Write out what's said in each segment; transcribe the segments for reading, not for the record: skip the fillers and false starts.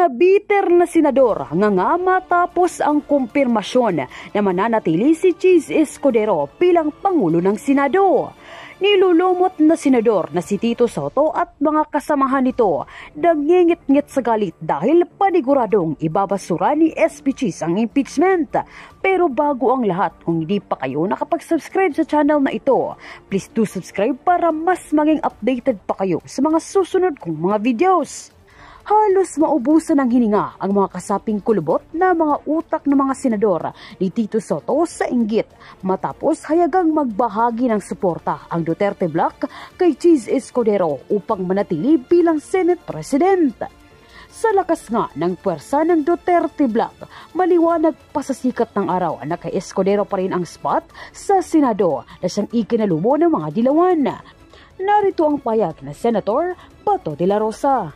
Mga bitter na senador nga matapos ang kumpirmasyon na mananatili si Cheese Escudero bilang Pangulo ng Senado. Nilulumot na senador na si Tito Soto at mga kasamahan nito nangingit-ngit sa galit dahil paniguradong ibabasura ni SP Cheese ang impeachment. Pero bago ang lahat, kung hindi pa kayo nakapag-subscribe sa channel na ito, please do subscribe para mas maging updated pa kayo sa mga susunod kong mga videos. Halos maubusan ng hininga ang mga kasaping kulubot na mga utak ng mga senador ni Tito Soto sa inggit matapos hayagang magbahagi ng suporta ang Duterte Bloc kay Cheese Escudero upang manatili bilang Senate President. Sa lakas nga ng puwersa ng Duterte Bloc, maliwanag pa sa sikat ng araw na kay Escudero pa rin ang spot sa Senado na siyang ikinalumo ng mga dilawan. Narito ang payag na Senator Bato de la Rosa.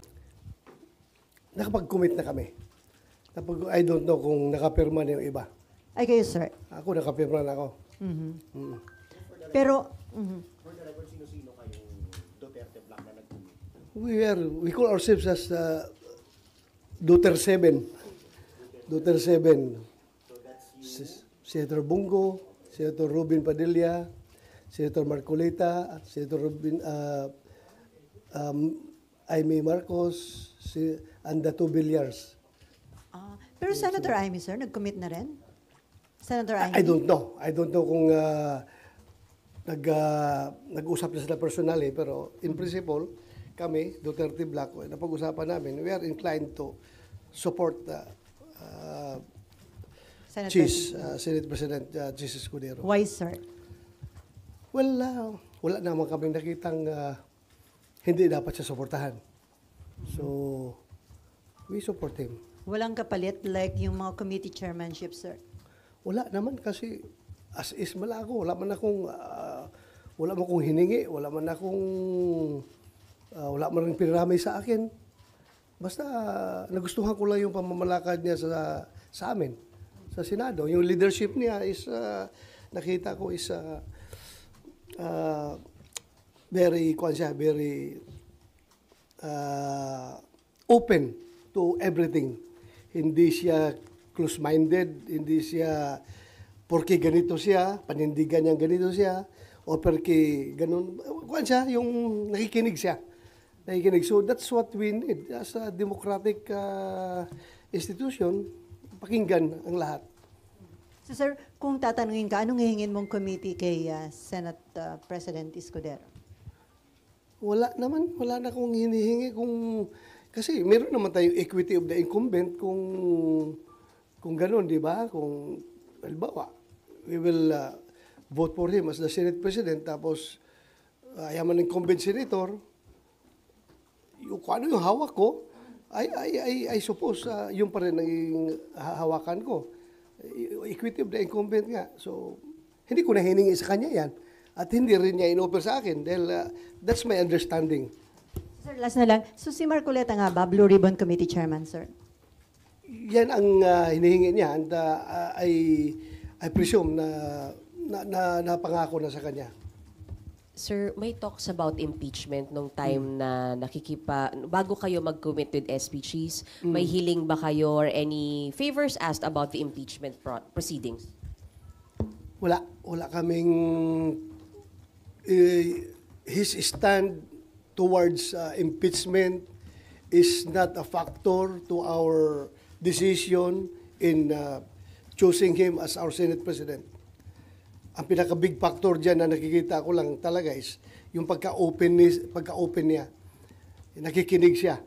Nakapag-commit na kami. I don't know kung nakapirma na yung iba. Ay kayo, sir. Ako, nakapirma na ako. Pero, For the record, sino-sino kayong Duterte Bloc na nag-commit? We call ourselves as Duterte 7. Duterte 7. So that's you. Senator Bungo, Senator Robin Padilla, Senator Marcolita, Senator Robin, Aimee Marcos, and the two Villar. pero Senator Aimee, sir, nag-commit na rin? Senator Aimee? I don't know. I don't know kung nag-usap na sila personally, pero in principle, kami, Duterte Bloc, napag-usapan namin, we are inclined to support Senate President Cheese Escudero. Why, sir? Well, wala naman kami nakitang hindi dapat siya suportahan. So, we support him. Walang kapalit like yung mga committee chairmanship, sir? Wala naman kasi as is ako. Wala man akong hiningi, wala man rin pinaramay sa akin. Basta nagustuhan ko lang yung pamamalakad niya sa amin, sa Senado. Yung leadership niya is, nakita ko is very open to everything. Hindi siya close-minded, hindi siya porque ganito siya, panindigan niyang ganito siya, o porque ganun, yung nakikinig siya. So that's what we need as a democratic institution, pakinggan ang lahat. So, sir, kung tatanungin ka, anong hihingin mong committee kay Senate President Escudero? Wala na akong hinihingi kasi meron naman tayong equity of the incumbent kung gano'n, di ba? Kung, halimbawa, we will vote for him as the Senate President, tapos ayaman ng incumbent senator, kung ano yung hawak ko, I suppose yung pa rin ang hawakan ko. Equity of the incumbent nga. So, hindi ko na hiningi sa kanya yan. At hindi rin niya in-offer sa akin dahil that's my understanding. Sir, last na lang. So si Marcoleta nga ba, Blue Ribbon Committee Chairman, sir? Yan ang hinihingi niya and I presume na napangako na sa kanya. Sir, may talks about impeachment nung time na bago kayo mag-commit with SP Cheese, may hiling ba kayo or any favors asked about the impeachment proceedings? Wala kaming his stand towards impeachment is not a factor to our decision in choosing him as our Senate President. Ang pinaka-big factor dyan na nakikita ko lang talaga is yung pagka-open niya. Nakikinig siya.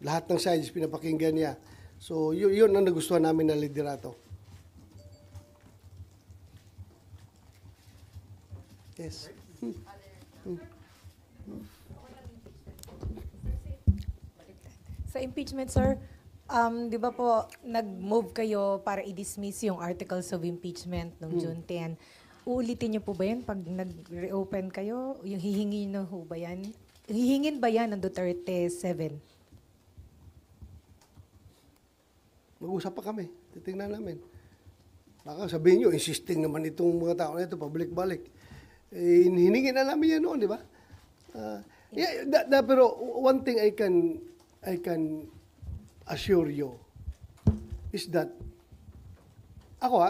Lahat ng sides pinapakinggan niya. So yun ang nagustuhan namin na liderato. Yes. Sa impeachment, sir, di ba po, nag-move kayo para i-dismiss yung articles of impeachment noong June 10. Uulitin niyo po ba yan pag nag-reopen kayo? Yung hihingi na ho ba yan? Hihingin ba yan ng Duterte 7? Mag-usap pa kami. Titingnan namin. Baka sabihin nyo, insisting naman itong mga tao na ito, pabalik-balik. Hiningi na namin yan noon, di ba? Pero one thing I can assure you is that ako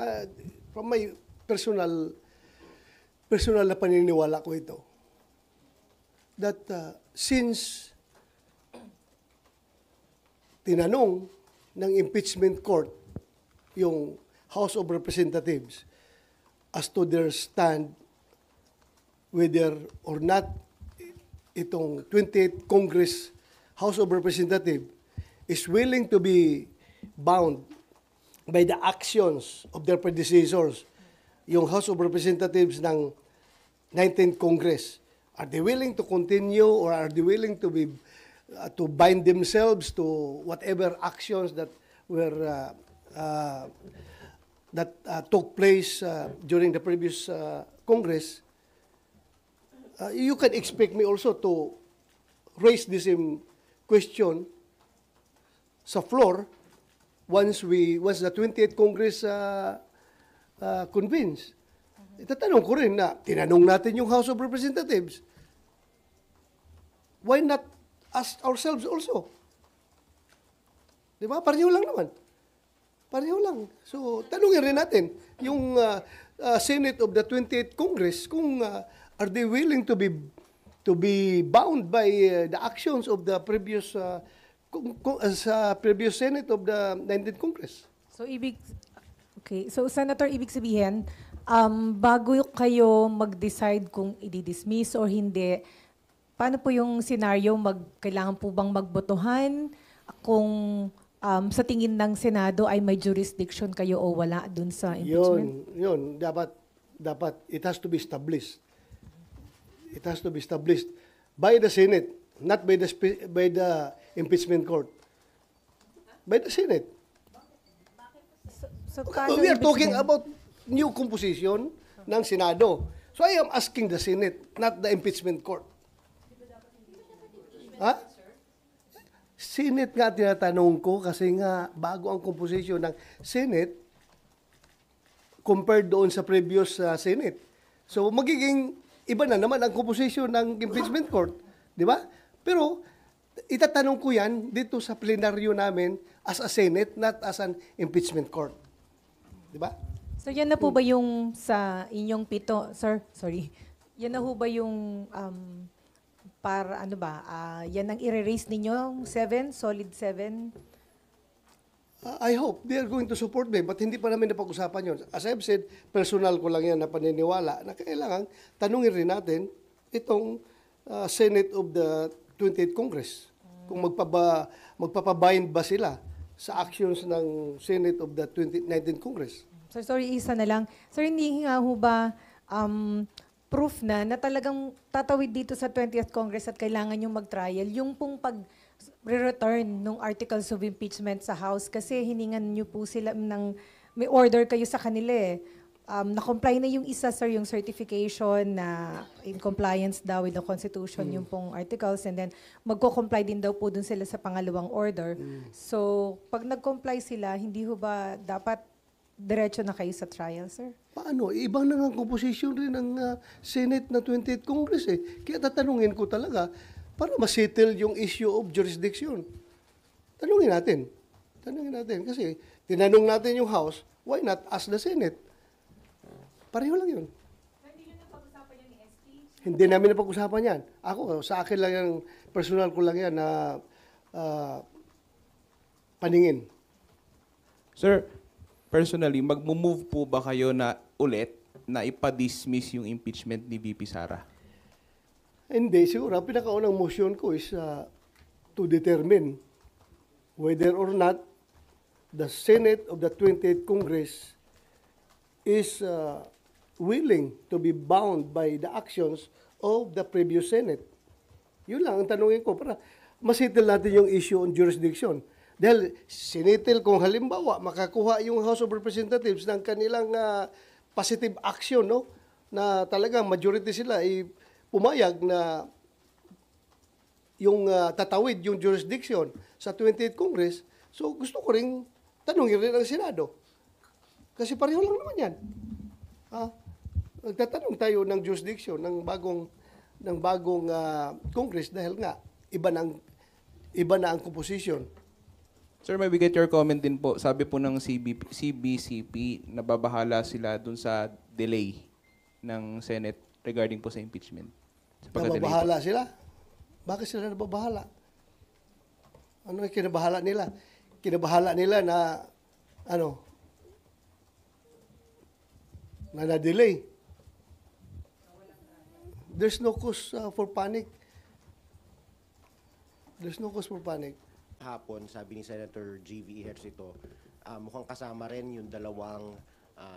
from my personal na paniniwala ko ito, that since tinanong ng impeachment court yung House of Representatives as to their stand whether or not itong 28th Congress House of Representatives is willing to be bound by the actions of their predecessors, yung House of Representatives ng 19th Congress. Are they willing to continue or are they willing to be to bind themselves to whatever actions that were took place during the previous Congress? You can expect me also to raise this question sa floor once the 20th Congress convenes. Itatanong ko rin na tinanong natin yung House of Representatives. Why not ask ourselves also? Di ba? Pareho lang naman. Pareho lang. So, tanungin rin natin yung Senate of the 28th Congress kung are they willing to be bound by the actions of the previous previous Senate of the 19th Congress. So, Senator, ibig sabihin, bago kayo mag-decide kung i-dismiss or hindi, paano po yung scenario, kailangan po bang magbotohan kung sa tingin ng Senado ay may jurisdiction kayo o wala dun sa impeachment? Yun. Dapat, it has to be established. It has to be established by the Senate, not by the impeachment court. By the Senate. So, We are talking about new composition ng Senado. So I am asking the Senate, not the impeachment court. Ha? Senate nga tinatanong ko kasi nga bago ang composition ng Senate compared doon sa previous Senate. So magiging iba na naman ang composition ng impeachment court. Di ba? Pero itatanong ko yan dito sa plenaryo namin as a Senate, not as an impeachment court. Di ba? So yan na po ba yung sa inyong pito, sir? Sorry. Yan na po ba yung para ano ba? Yan ang i-raise ninyo? 7? Solid 7? I hope they are going to support me, but hindi pa namin napag-usapan yun. As I've said, personal ko lang yan na paniniwala na kailangan tanungin rin natin itong Senate of the 28th Congress. Kung magpapabind ba sila sa actions ng Senate of the 19th Congress. So sorry, isa na lang. Sir, hindi nga ho ba proof na talagang tatawid dito sa 20th Congress at kailangan yung mag-trial, yung pong pag-return ng articles of impeachment sa House kasi hiningan nyo po sila may order kayo sa kanila eh. Na-comply na yung isa, sir, yung certification na in compliance daw with the Constitution, yung pong articles, and then magko-comply din daw po dun sila sa pangalawang order. So, pag nag-comply sila, hindi ho ba dapat diretso na kayo sa trial, sir? Paano? Ibang na nga composition rin ng Senate na 28th Congress eh. Kaya tatanungin ko talaga para ma-settle yung issue of jurisdiction. Tanungin natin. Kasi tinanong natin yung House, why not ask the Senate? Pareho lang yun. Hindi nyo napag-usapan yan ni ST? Hindi namin napag-usapan yan. Ako, sa akin lang yan, personal ko lang yan na paningin. Sir, personally, mag-move po ba kayo na ulit na ipa-dismiss yung impeachment ni VP Sara? Hindi, siguro. Ang pinakaunang motion ko is to determine whether or not the Senate of the 28th Congress is willing to be bound by the actions of the previous Senate. Yun lang ang tanongin ko para masettle natin yung issue on jurisdiction. Dahil sinitil kung halimbawa makakuha yung House of Representatives ng kanilang positive action, no? Na talagang majority sila ay pumayag na yung tatawid yung jurisdiction sa 28th Congress. So gusto ko ring tanungin rin ang Senado. Kasi pareho lang naman yan. Nagtatanong tayo ng jurisdiction ng bagong Congress dahil nga iba na ang composition. Sir, may we get your comment din po. Sabi po ng CBCP, nababahala sila dun sa delay ng Senate regarding po sa impeachment. Sa pagka-delay po. Nababahala sila? Bakit sila nababahala? Ano yung kinabahala nila? Kinabahala nila na na-delay. There's no cause for panic. There's no cause for panic. Hapon, sabi ni Senator G.V. Ejercito, mukhang kasama rin yung dalawang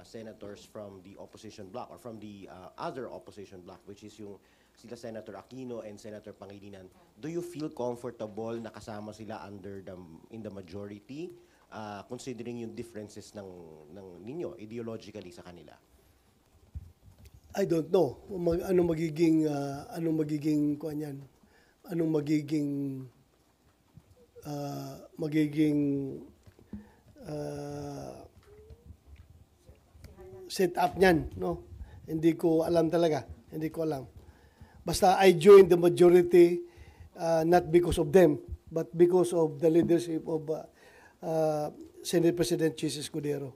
senators from the opposition bloc or from the other opposition bloc, which is yung sila Senator Aquino and Senator Pangilinan. Do you feel comfortable na kasama sila in the majority, considering yung differences ng ninyo ideologically sa kanila? I don't know. Anong magiging kuan yan? Anong magiging set up niyan, no? Hindi ko alam talaga. Hindi ko alam. Basta I joined the majority not because of them, but because of the leadership of Senate President Chis Escudero.